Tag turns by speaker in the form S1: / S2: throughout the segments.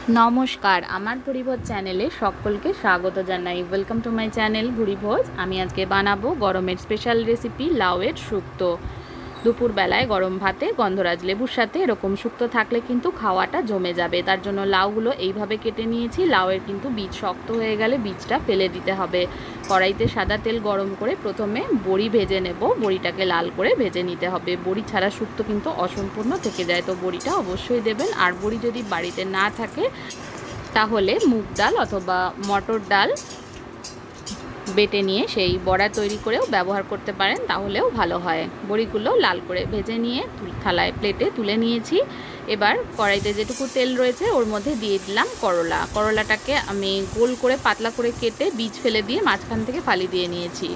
S1: নমস্কার, আমার ভুড়িভোজ চ্যানেলে সকলকে স্বাগত জানাই। Welcome to my channel Bhuribhoj. আমি আজকে বানাবো গরমের স্পেশাল রেসিপি লাউয়ের শুক্তো। দুপুরবেলায় গরম ভাতে গন্ধরাজ লেবুর সাথে এরকম শুক্তো থাকলে কিন্তু খাওয়াটা জমে যাবে। তার জন্য লাউগুলো এইভাবে কেটে নিয়েছি। লাউয়ের কিন্তু বীজ শক্ত হয়ে গেলে বীজটা ফেলে দিতে হবে। কড়াইতে সাদা তেল গরম করে প্রথমে বড়ি ভেজে নেব। বড়িটাকে লাল করে ভেজে নিতে হবে। বড়ি ছাড়া শুক্তো কিন্তু অসম্পূর্ণ থেকে যায়, তো বড়িটা অবশ্যই দেবেন। আর বড়ি যদি বাড়িতে না থাকে তাহলে মুগ ডাল অথবা মটর ডাল বেটে নিয়ে সেই বড়া তৈরি করেও ব্যবহার করতে পারেন, তাহলেও ভালো হয়। বড়িগুলো লাল করে ভেজে নিয়ে থালায় প্লেটে তুলে নিয়েছি। এবার কড়াইতে যেটুকু তেল রয়েছে ওর মধ্যে দিয়ে দিলাম করলা। করলাটাকে আমি গোল করে পাতলা করে কেটে বীজ ফেলে দিয়ে মাঝখান থেকে ফালি দিয়ে নিয়েছি।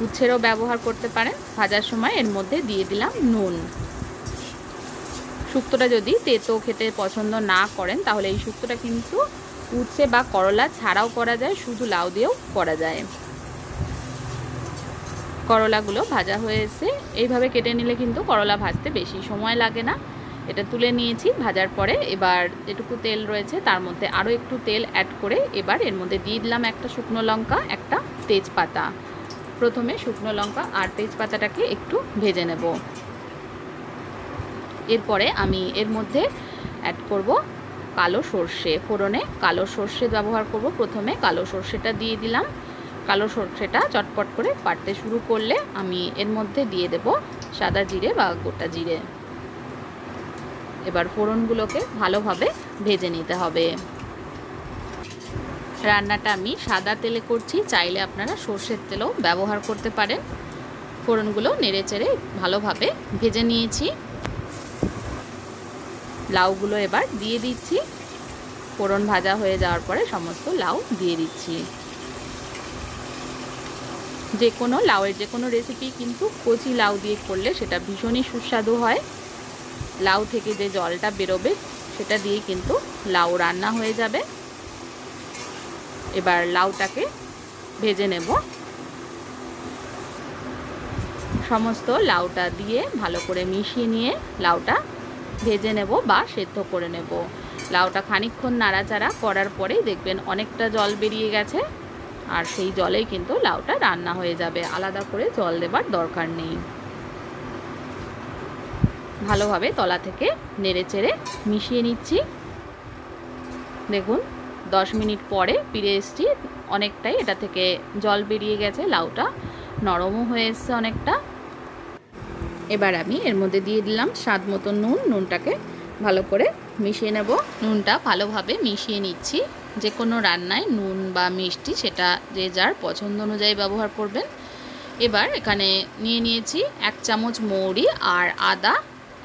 S1: উচ্ছেরও ব্যবহার করতে পারেন। ভাজার সময় এর মধ্যে দিয়ে দিলাম নুন। শুক্তোটা যদি তেতো খেতে পছন্দ না করেন তাহলে এই শুক্তোটা কিন্তু উচ্ছে বা করলা ছাড়াও করা যায়, শুধু লাউ দিয়েও করা যায়। করলাগুলো ভাজা হয়ে এসে এইভাবে কেটে নিলে কিন্তু করলা ভাজতে বেশি সময় লাগে না। এটা তুলে নিয়েছি ভাজার পরে। এবার যেটুকু তেল রয়েছে তার মধ্যে আরও একটু তেল অ্যাড করে এবার এর মধ্যে দিয়ে দিলাম একটা শুকনো লঙ্কা, একটা তেজপাতা। প্রথমে শুকনো লঙ্কা আর তেজপাতাটাকে একটু ভেজে নেব। এরপরে আমি এর মধ্যে অ্যাড করব কালো সর্ষে। ফোড়নে কালো সর্ষে ব্যবহার করব। প্রথমে কালো সর্ষেটা দিয়ে দিলাম। কালো সর্ষেটা চটপট করে বাটতে শুরু করলে আমি এর মধ্যে দিয়ে দেব সাদা জিরে বা গোটা জিরে। এবার ফোড়নগুলোকে ভালোভাবে ভেজে নিতে হবে। রান্নাটা আমি সাদা তেলে করছি, চাইলে আপনারা সর্ষের তেলও ব্যবহার করতে পারেন। ফোড়নগুলো নেড়েচেড়ে ভালোভাবে ভেজে নিয়েছি। লাউগুলো এবার দিয়ে দিচ্ছি। ফোড়ন ভাজা হয়ে যাওয়ার পরে সমস্ত লাউ দিয়ে দিচ্ছি। যে কোনো লাউয়ের যে কোনো রেসিপি কিন্তু কচি লাউ দিয়ে করলে সেটা ভীষণই সুস্বাদু হয়। লাউ থেকে যে জলটা বেরোবে সেটা দিয়ে কিন্তু লাউ রান্না হয়ে যাবে। এবার লাউটাকে ভেজে নেব। সমস্ত লাউটা দিয়ে ভালো করে মিশিয়ে নিয়ে লাউটা ভেজে নেব বা সেদ্ধ করে নেব। লাউটা খানিকক্ষণ নাড়াচাড়া করার পরেই দেখবেন অনেকটা জল বেরিয়ে গেছে, আর সেই জলেই কিন্তু লাউটা রান্না হয়ে যাবে। আলাদা করে জল দেবার দরকার নেই। ভালোভাবে তলা থেকে নেড়েচেড়ে মিশিয়ে নিচ্ছি। দেখুন 10 মিনিট পরে ফিরে এসেছি। অনেকটাই এটা থেকে জল বেরিয়ে গেছে, লাউটা নরমও হয়ে এসছে অনেকটা। এবার আমি এর মধ্যে দিয়ে দিলাম স্বাদ মতো নুন। নুনটাকে ভালো করে মিশিয়ে নেব। নুনটা ভালোভাবে মিশিয়ে নিচ্ছি। যে কোনো রান্নায় নুন বা মিষ্টি সেটা যে যার পছন্দ অনুযায়ী ব্যবহার করবেন। এবার এখানে নিয়ে নিয়েছি 1 চামচ মৌরি আর আদা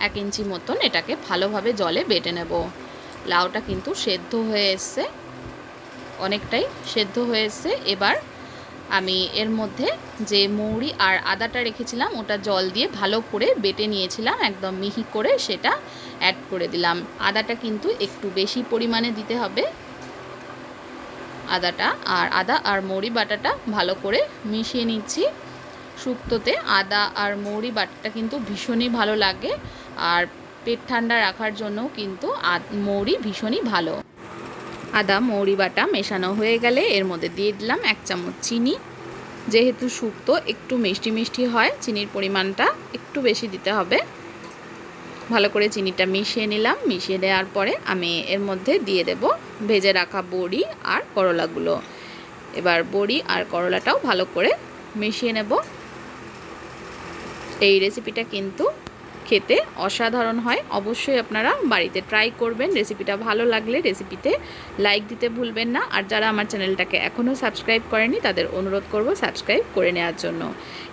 S1: 1 ইঞ্চি মতন। এটাকে ভালোভাবে জলে বেটে নেব। লাউটা কিন্তু সেদ্ধ হয়ে এসছে, অনেকটাই সেদ্ধ হয়ে এসছে। এবার আমি এর মধ্যে যে মৌরি আর আদাটা রেখেছিলাম ওটা জল দিয়ে ভালো করে বেটে নিয়েছিলাম একদম মিহি করে, সেটা অ্যাড করে দিলাম। আদাটা কিন্তু একটু বেশি পরিমাণে দিতে হবে। আদা আর মৌরি বাটাটা ভালো করে মিশিয়ে নিচ্ছি। শুক্তোতে আদা আর মৌরি বাটাটা কিন্তু ভীষণই ভালো লাগে, আর পেট ঠান্ডা রাখার জন্য কিন্তু মৌরি ভীষণই ভালো। আদা মৌরি বাটা মেশানো হয়ে গেলে এর মধ্যে দিয়ে দিলাম 1 চামচ চিনি। যেহেতু শুক্তো একটু মিষ্টি মিষ্টি হয়, চিনির পরিমাণটা একটু বেশি দিতে হবে। ভালো করে চিনিটা মিশিয়ে নিলাম। মিশিয়ে দেওয়ার পরে আমি এর মধ্যে দিয়ে দেব ভেজে রাখা বড়ি আর করলাগুলো। এবার বড়ি আর করলাটাও ভালো করে মিশিয়ে নেব। এই রেসিপিটা কিন্তু খেতে অসাধারণ হয়। অবশ্যই আপনারা বাড়িতে ট্রাই করবেন। রেসিপিটা ভালো লাগলে রেসিপিতে লাইক দিতে ভুলবেন না। আর যারা আমার চ্যানেলটাকে এখনও সাবস্ক্রাইব করেনি তাদের অনুরোধ করব সাবস্ক্রাইব করে নেওয়ার জন্য।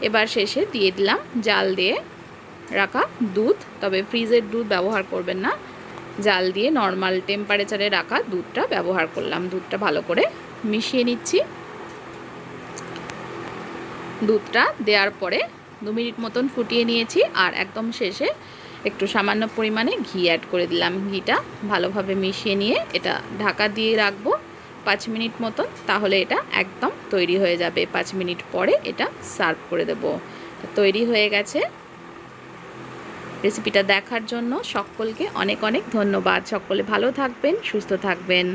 S1: এবার শেষে দিয়ে দিলাম জাল দিয়ে রাখা দুধ, তবে ফ্রিজের দুধ ব্যবহার করবেন না। জাল দিয়ে নর্মাল টেম্পারেচারে রাখা দুধটা ব্যবহার করলাম। দুধটা ভালো করে মিশিয়ে নিচ্ছি। দুধটা দেওয়ার পরে 2 মিনিট মতন ফুটিয়ে নিয়েছি। আর একদম শেষে একটু সামান্য পরিমাণে ঘি অ্যাড করে দিলাম। ঘিটা ভালোভাবে মিশিয়ে নিয়ে এটা ঢাকা দিয়ে রাখবো 5 মিনিট মতন, তাহলে এটা একদম তৈরি হয়ে যাবে। 5 মিনিট পরে এটা সার্ভ করে দেব। তৈরি হয়ে গেছে রেসিপিটা দেখার জন্য সকলকে অনেক অনেক ধন্যবাদ। সকলে ভালো থাকবেন, সুস্থ থাকবেন।